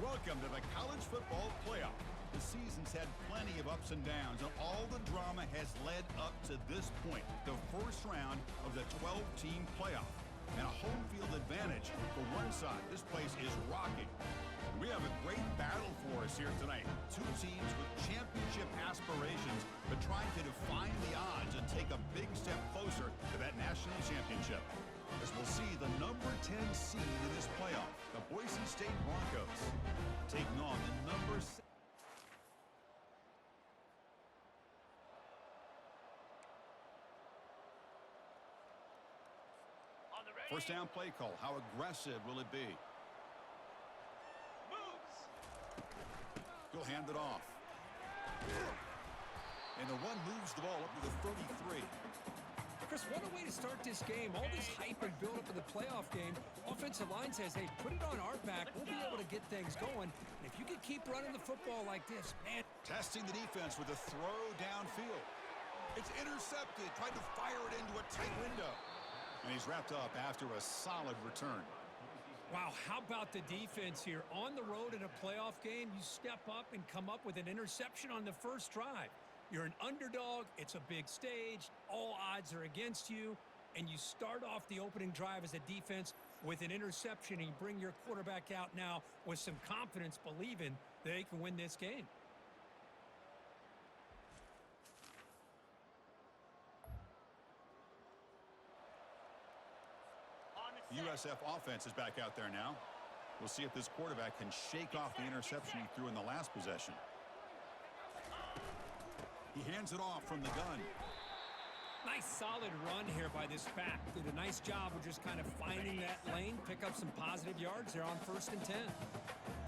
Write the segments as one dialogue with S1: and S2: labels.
S1: Welcome to the college football playoff. The season's had plenty of ups and downs, and all the drama has led up to this point, the first round of the 12-team playoff. And a home field advantage for one side. This place is rocking. We have a great battle for us here tonight. Two teams with championship aspirations, but trying to define the odds and take a big step closer to that national championship. As we'll see the number 10 seed in this playoff, the Boise State Broncos, taking on the number 6. First down play call. How aggressive will it be? He'll hand it off. And the one moves the ball up to the 33.
S2: Chris, what a way to start this game. All this hype and build-up of the playoff game. Offensive line says, hey, put it on our back. We'll be able to get things going. And if you can keep running the football like this, man.
S1: Testing the defense with a throw downfield. It's intercepted. Tried to fire it into a tight window. And he's wrapped up after a solid return.
S2: Wow, how about the defense here? On the road in a playoff game, you step up and come up with an interception on the first drive. You're an underdog. It's a big stage. All odds are against you. And you start off the opening drive as a defense with an interception, and you bring your quarterback out now with some confidence, believing they can win this game.
S1: The USF offense is back out there now. We'll see if this quarterback can shake off the interception he threw in the last possession. He hands it off from the gun.
S2: Nice solid run here by this back. Did a nice job of just kind of finding that lane, pick up some positive yards there on 1st and 10.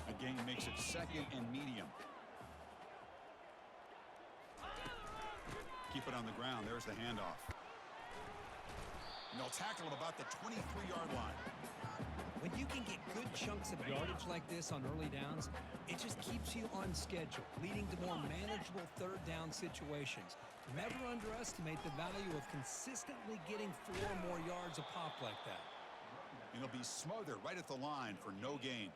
S1: Again, makes it 2nd and medium. Keep it on the ground. There's the handoff. And they'll tackle him about the 23-yard line.
S2: When you can get good chunks of yardage like this on early downs, it just keeps you on schedule, leading to more manageable third down situations. Never underestimate the value of consistently getting 4 or more yards a pop like that.
S1: And he'll be smothered right at the line for no gain.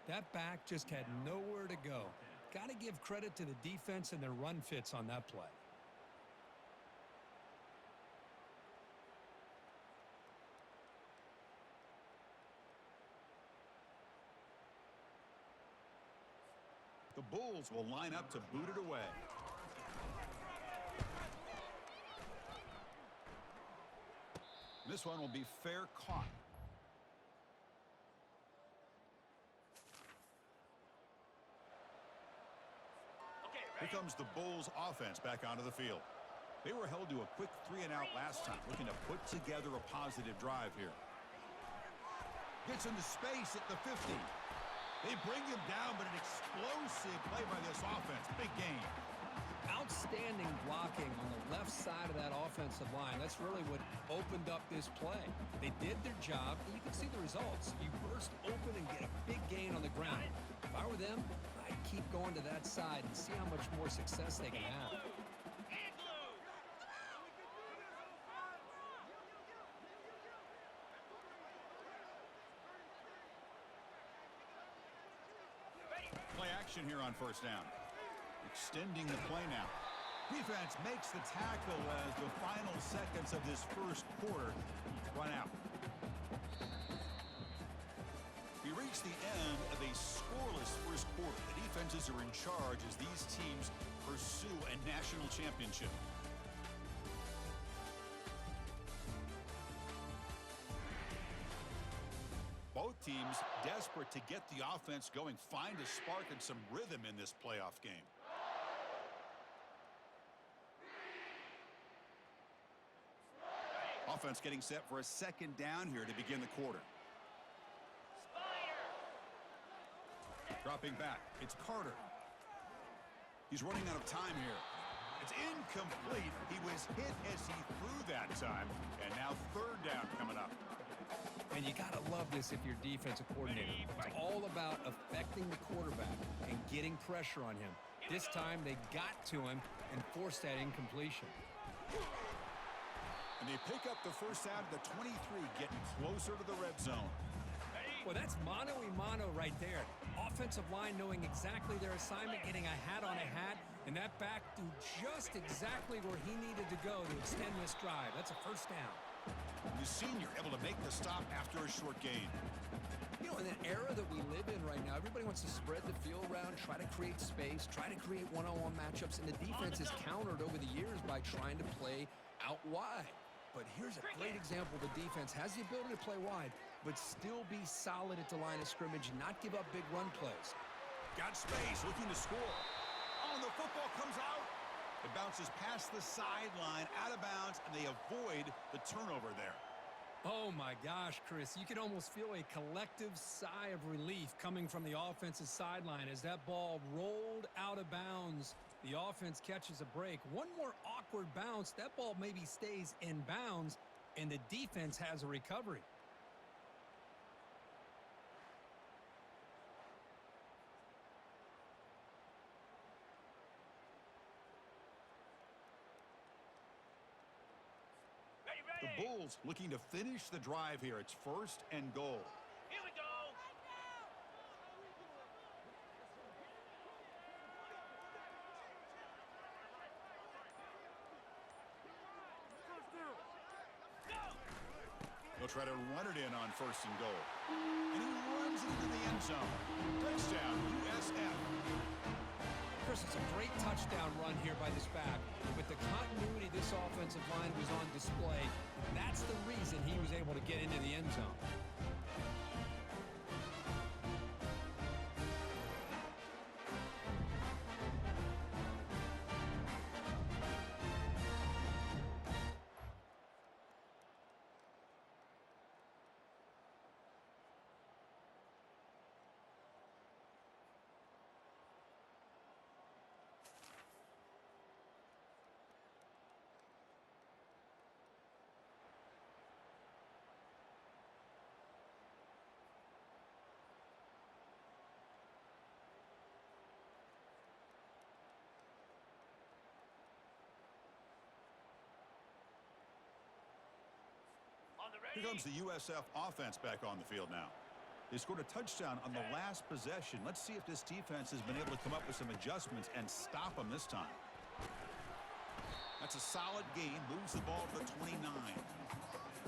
S2: That back just had nowhere to go. Got to give credit to the defense and their run fits on that play.
S1: The Bulls will line up to boot it away. This one will be fair caught. Here comes the Bulls offense back onto the field. They were held to a quick 3-and-out last time, looking to put together a positive drive here. Gets into space at the 50. They bring him down, but an explosive play by this offense. Big game.
S2: Outstanding blocking on the left side of that offensive line. That's really what opened up this play. They did their job, and you can see the results. You burst open and get a big gain on the ground. If I were them, I'd keep going to that side and see how much more success they can have.
S1: Play action here on 1st down. Extending the play now. Defense makes the tackle as the final seconds of this first quarter run out. We reach the end of a scoreless first quarter. The defenses are in charge as these teams pursue a national championship. Both teams desperate to get the offense going, find a spark and some rhythm in this playoff game. Offense getting set for a 2nd down here to begin the quarter. Dropping back, it's Carter. He's running out of time here. It's incomplete. He was hit as he threw that time, and now 3rd down coming up.
S2: And you got to love this if you're defensive coordinator. It's all about affecting the quarterback and getting pressure on him. This time they got to him and forced that incompletion.
S1: And they pick up the first down at the 23, getting closer to the red zone.
S3: Ready?
S2: Well, that's mano-a-mano right there. Offensive line knowing exactly their assignment, getting a hat on a hat, and that back do just exactly where he needed to go to extend this drive. That's a first down.
S1: The senior able to make the stop after a short gain.
S2: You know, in an era that we live in right now, everybody wants to spread the field around, try to create space, try to create one-on-one matchups, and the defense is countered over the years by trying to play out wide. But here's a great example. The defense has the ability to play wide, but still be solid at the line of scrimmage, not give up big run plays.
S1: Got space, looking to score. Oh, the football comes out. It bounces past the sideline, out of bounds, and they avoid the turnover there.
S2: Oh, my gosh, Chris. You can almost feel a collective sigh of relief coming from the offensive sideline as that ball rolled out of bounds. The offense catches a break. One more awkward bounce. That ball maybe stays in bounds, and the defense has a recovery.
S1: The Bulls looking to finish the drive here. It's 1st and goal.
S3: Here we go.
S1: They'll try to run it in on 1st and goal. And he runs it into the end zone. Touchdown, USF.
S2: Chris, it's a great touchdown run here by this back. With the continuity this offensive line was on display, that's the reason he was able to get into the end zone.
S1: Here comes the USF offense back on the field now. They scored a touchdown on the last possession. Let's see if this defense has been able to come up with some adjustments and stop them this time. That's a solid gain. Moves the ball to the 29.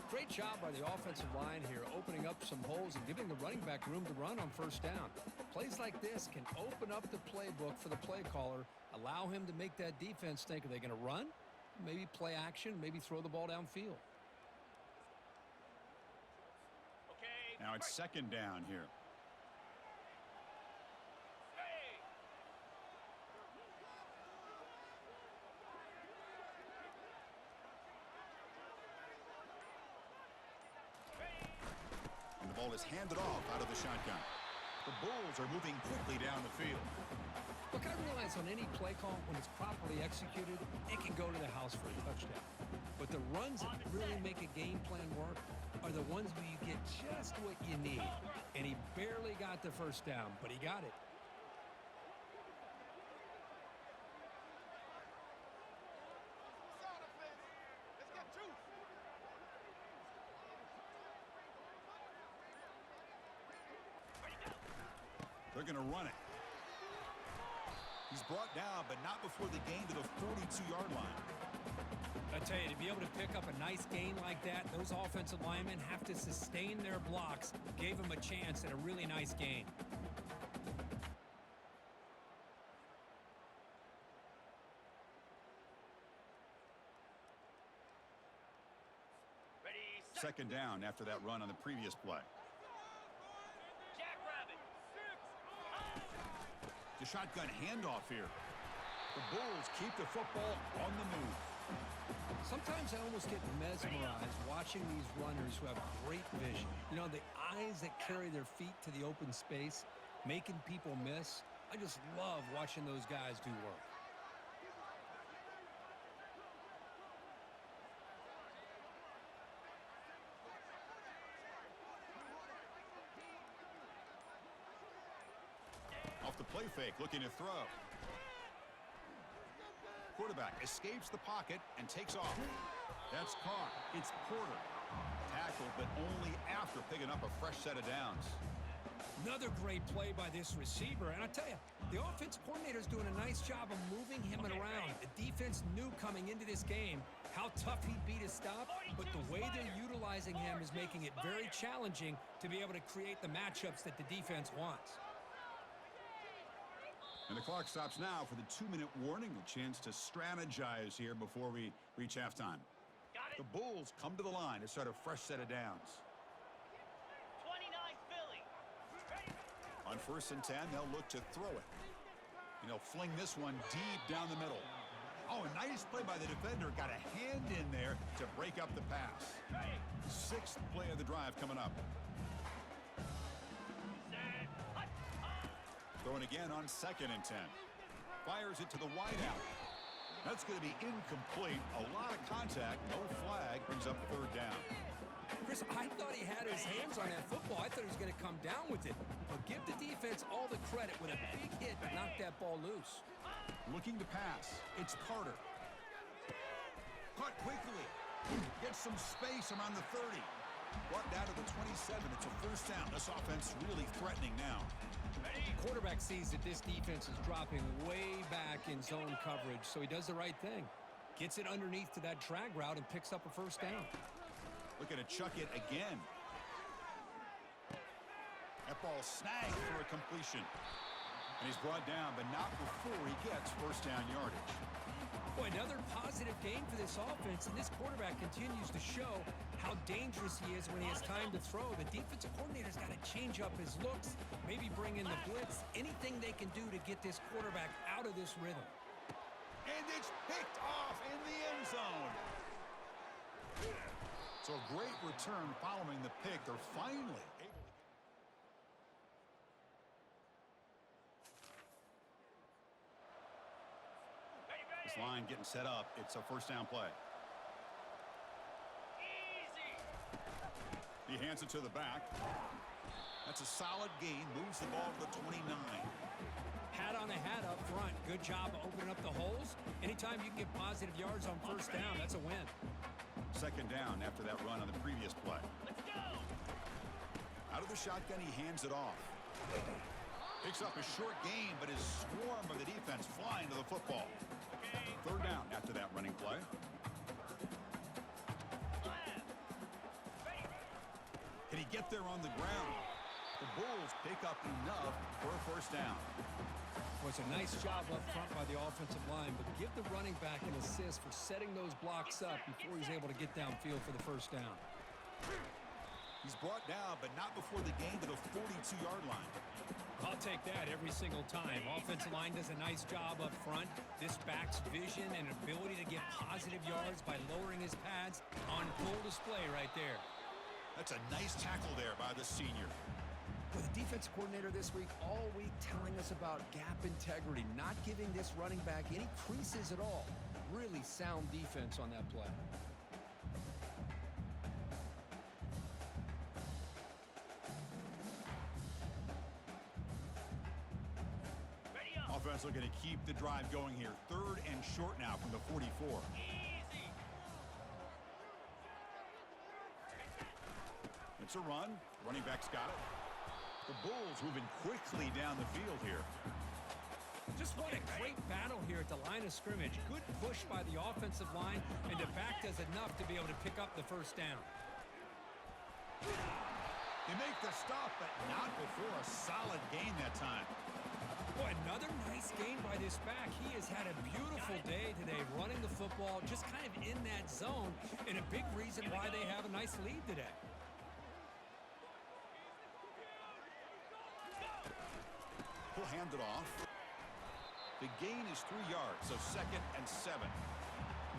S2: Great job by the offensive line here, opening up some holes and giving the running back room to run on 1st down. Plays like this can open up the playbook for the play caller, allow him to make that defense think, are they going to run? Maybe play action, maybe throw the ball downfield.
S1: Now it's 2nd down here. And the ball is handed off out of the shotgun. The Bulls are moving quickly down the field.
S2: Look, I realize on any play call, when it's properly executed, it can go to the house for a touchdown. But the runs that really make a game plan work are the ones where you get just what you need. And he barely got the 1st down, but he got it.
S1: They're going to run it. He's brought down, but not before the gain to the 42-yard line.
S2: I tell you, to be able to pick up a nice gain like that, those offensive linemen have to sustain their blocks. Gave him a chance at a really nice gain.
S3: Ready,
S1: 2nd down after that run on the previous play.
S3: Jackrabbit.
S1: The shotgun handoff here. The Bulls keep the football on the move.
S2: Sometimes I almost get mesmerized watching these runners who have great vision. You know, the eyes that carry their feet to the open space, making people miss. I just love watching those guys do work.
S1: Off the play fake, looking to throw. Quarterback escapes the pocket and takes off. That's caught. It's Porter. Tackled, but only after picking up a fresh set of downs.
S2: Another great play by this receiver. And I tell you, the offense coordinator is doing a nice job of moving him around. The defense knew coming into this game how tough he'd be to stop, but the way they're utilizing him is making it very challenging to be able to create the matchups that the defense wants.
S1: And the clock stops now for the 2-minute warning, a chance to strategize here before we reach halftime. The Bulls come to the line to start a fresh set of downs.
S3: 29 Philly.
S1: On 1st and 10, they'll look to throw it. And they'll fling this one deep down the middle. Oh, a nice play by the defender. Got a hand in there to break up the pass. 6th play of the drive coming up. Throwing again on 2nd and 10. Fires it to the wideout. That's going to be incomplete. A lot of contact. No flag. Brings up 3rd down.
S2: Chris, I thought he had his hands on that football. I thought he was going to come down with it. But give the defense all the credit with a big hit to knock that ball loose.
S1: Looking to pass. It's Carter. Caught quickly. Gets some space around the 30. Brought down to the 27. It's a 1st down. This offense really threatening now.
S2: Quarterback sees that this defense is dropping way back in zone coverage, so he does the right thing. Gets it underneath to that drag route and picks up a 1st down.
S1: Looking to chuck it again. That ball snagged for a completion. And he's brought down, but not before he gets 1st down yardage.
S2: Boy, another positive game for this offense, and this quarterback continues to show how dangerous he is when he has time to throw. The defensive coordinator's got to change up his looks, maybe bring in the blitz, anything they can do to get this quarterback out of this rhythm.
S1: And it's picked off in the end zone. So a great return following the pick. They're finally able to... This line getting set up. It's a 1st down play. He hands it to the back. That's a solid gain. Moves the ball to the 29.
S2: Hat on a hat up front. Good job of opening up the holes. Anytime you can get positive yards on 1st down, that's a win.
S1: 2nd down after that run on the previous play.
S3: Let's go.
S1: Out of the shotgun, he hands it off. Picks up a short gain, but his swarm of the defense flying to the football. 3rd down after that running play. Can he get there on the ground? The Bulls pick up enough for a 1st down.
S2: Well, it's a nice job up front by the offensive line, but give the running back an assist for setting those blocks up before he's able to get downfield for the 1st down.
S1: He's brought down, but not before the gain to the 42-yard line.
S2: I'll take that every single time. Offensive line does a nice job up front. This back's vision and ability to get positive yards by lowering his pads on full display right there.
S1: That's a nice tackle there by the senior.
S2: Well, the defensive coordinator this week all week telling us about gap integrity, not giving this running back any creases at all. Really sound defense on that play.
S1: Offense looking to keep the drive going here. 3rd and short now from the 44. It's a run. Running back's got it. The Bulls moving quickly down the field here.
S2: Just what a great battle here at the line of scrimmage. Good push by the offensive line, and the back does enough to be able to pick up the 1st down.
S1: They make the stop, but not before a solid gain that time.
S2: Boy, another nice game by this back. He has had a beautiful day today running the football, just kind of in that zone, and a big reason why they have a nice lead today.
S1: He'll hand it off. The gain is 3 yards, so 2nd and 7.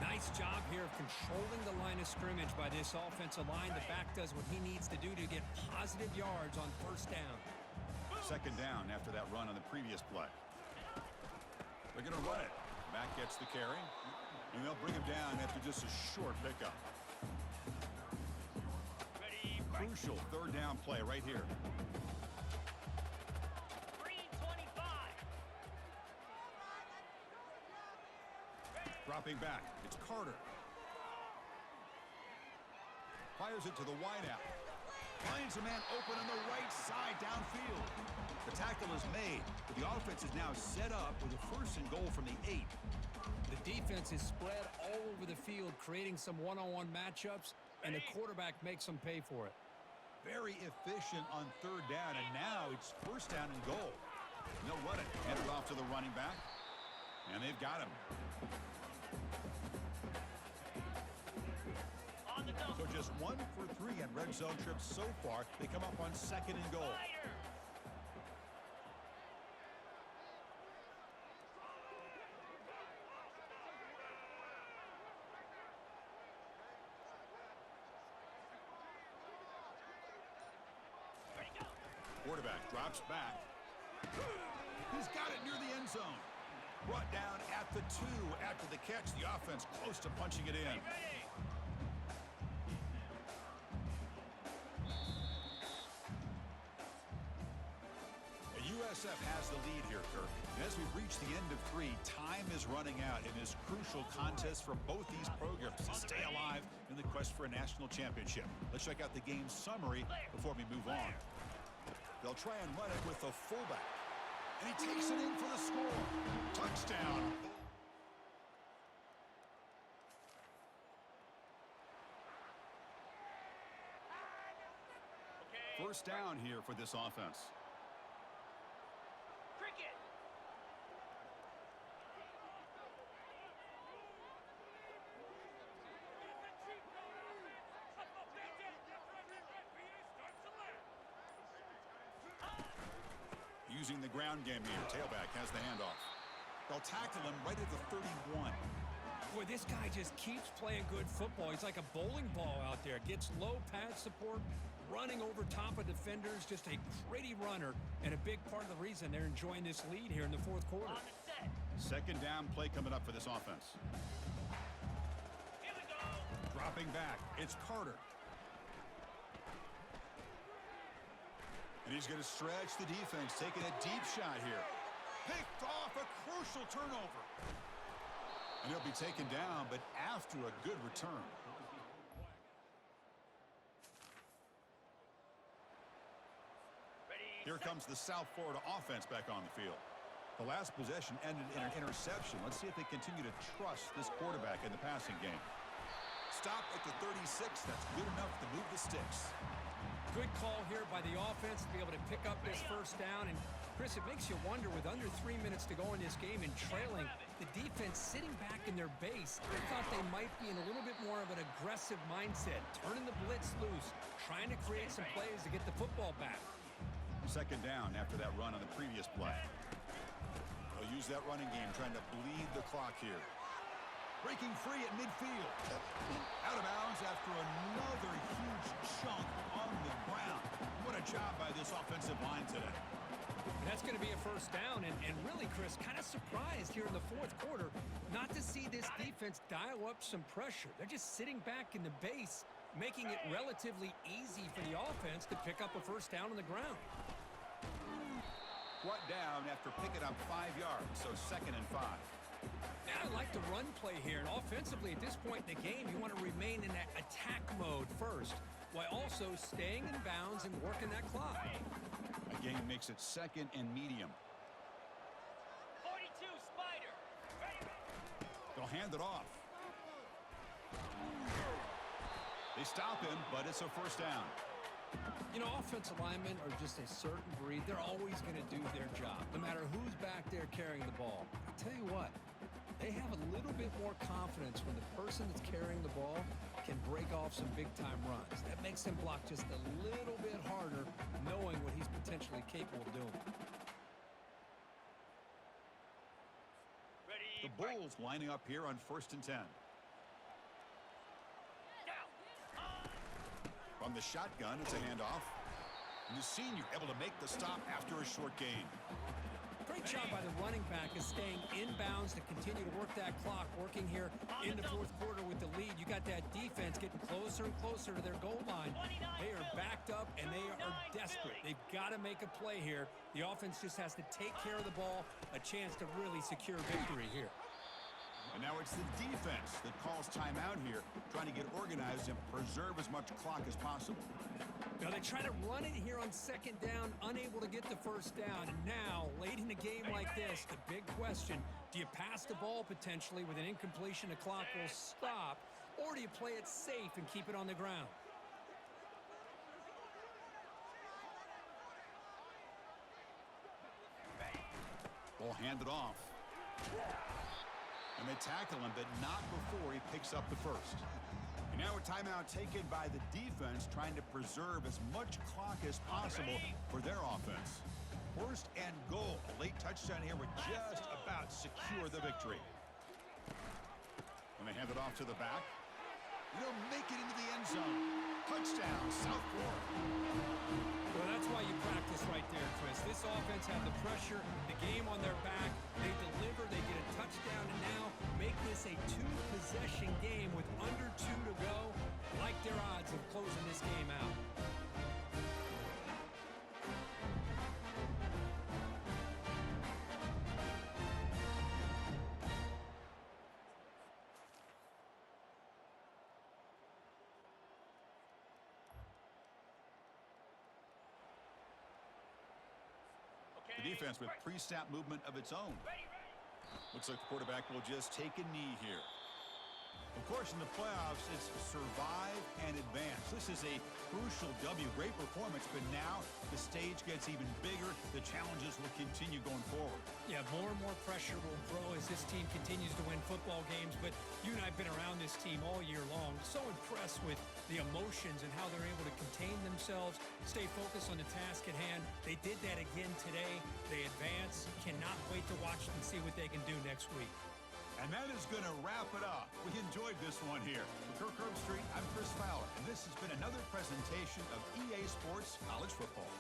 S2: Nice job here of controlling the line of scrimmage by this offensive line. The back does what he needs to do to get positive yards on 1st down.
S1: 2nd down after that run on the previous play. They're going to run it. Back gets the carry, and they'll bring him down after just a short pickup. Crucial 3rd down play right here.
S3: Green 25.
S1: Dropping back, it's Carter. Fires it to the wideout. Finds a man open on the right side downfield. The tackle is made, but the offense is now set up with a 1st and goal from the 8.
S2: The defense is spread all over the field, creating some one-on-one matchups, and the quarterback makes them pay for it.
S1: Very efficient on 3rd down, and now it's 1st down and goal. They'll run it. Hand it off to the running back, and they've got him. So just 1 for 3 on red zone trips so far. They come up on 2nd and goal. Quarterback drops back. He's got it near the end zone. Brought down at the 2 after the catch. The offense close to punching it in. The USF has the lead here, Kirk. And as we reach the end of 3, time is running out in this crucial contest for both these programs to stay alive in the quest for a national championship. Let's check out the game summary before we move on. They'll try and run it with the fullback. And he takes it in for the score. Touchdown. First down here for this offense.
S3: Cricket.
S1: Using the ground game here. Tailback has the handoff. They'll tackle him right at the 31.
S2: Boy, this guy just keeps playing good football. He's like a bowling ball out there. Gets low pad support, running over top of defenders. Just a pretty runner, and a big part of the reason they're enjoying this lead here in the 4th quarter.
S3: On the set.
S1: 2nd down play coming up for this offense.
S3: Here we go.
S1: Dropping back. It's Carter. And he's going to stretch the defense, taking a deep shot here. Picked off, a crucial turnover. And he'll be taken down, but after a good return.
S3: Ready.
S1: Here comes the South Florida offense back on the field. The last possession ended in an interception. Let's see if they continue to trust this quarterback in the passing game. Stop at the 36. That's good enough to move the sticks.
S2: Good call here by the offense to be able to pick up this 1st down. And, Chris, it makes you wonder, with under 3 minutes to go in this game and trailing, the defense sitting back in their base. I thought they might be in a little bit more of an aggressive mindset, turning the blitz loose, trying to create some plays to get the football back.
S1: 2nd down after that run on the previous play. They'll use that running game, trying to bleed the clock here. Breaking free at midfield. Out of bounds after another huge chunk on the ground. What a job by this offensive line today.
S2: That's going to be a 1st down, and really, Chris, kind of surprised here in the 4th quarter not to see this defense dial up some pressure. They're just sitting back in the base, making it relatively easy for the offense to pick up a 1st down on the ground.
S1: Brought down after picking up 5 yards, so 2nd and 5.
S2: I like the run play here, and offensively at this point in the game, you want to remain in that attack mode first, while also staying in bounds and working that clock.
S1: Again, makes it 2nd and medium.
S3: 42 Spider. Ready.
S1: They'll hand it off. They stop him, but it's a 1st down.
S2: You know, offensive linemen are just a certain breed. They're always going to do their job, no matter who's back there carrying the ball. I tell you what, they have a little bit more confidence when the person that's carrying the ball can break off some big-time runs. That makes them block just a little bit harder, knowing what he's potentially capable of doing.
S3: Ready.
S1: The Bulls lining up here on 1st and 10. From the shotgun, it's a handoff. And the senior able to make the stop after a short gain.
S2: Great job by the running back is staying inbounds to continue to work that clock, working here in the 4th quarter with the lead. You got that defense getting closer and closer to their goal line. They are backed up, and they are desperate. They've got to make a play here. The offense just has to take care of the ball, a chance to really secure victory here.
S1: And now it's the defense that calls timeout here, trying to get organized and preserve as much clock as possible.
S2: Now they try to run it here on second down, unable to get the first down. And now, late in a game like this, the big question, do you pass the ball potentially with an incompletion, the clock will stop, or do you play it safe and keep it on the ground?
S1: Ball handed off. And they tackle him, but not before he picks up the first. And now a timeout taken by the defense, trying to preserve as much clock as possible for their offense. First and goal. A late touchdown here would just about secure the victory. And they hand it off to the back. They'll make it into the end zone. Touchdown, South Florida.
S2: Well, that's why you practice right there, Chris. This offense had the pressure, the game on their back. They deliver, they get a touchdown, and now make this a two-possession game with under 2 to go. Like their odds of closing this game out.
S1: The defense with pre-snap movement of its own. Looks like the quarterback will just take a knee here. Of course, in the playoffs, it's survive and advance. This is a crucial W. Great performance, but now the stage gets even bigger. The challenges will continue going forward.
S2: Yeah, more and more pressure will grow as this team continues to win football games, but you and I have been around this team all year long. So impressed with the emotions and how they're able to contain themselves, stay focused on the task at hand. They did that again today. They advance. Cannot wait to watch and see what they can do next week.
S1: And that is going to wrap it up. We enjoyed this one here. For Kirk Herbstreit, I'm Chris Fowler, and this has been another presentation of EA Sports College Football.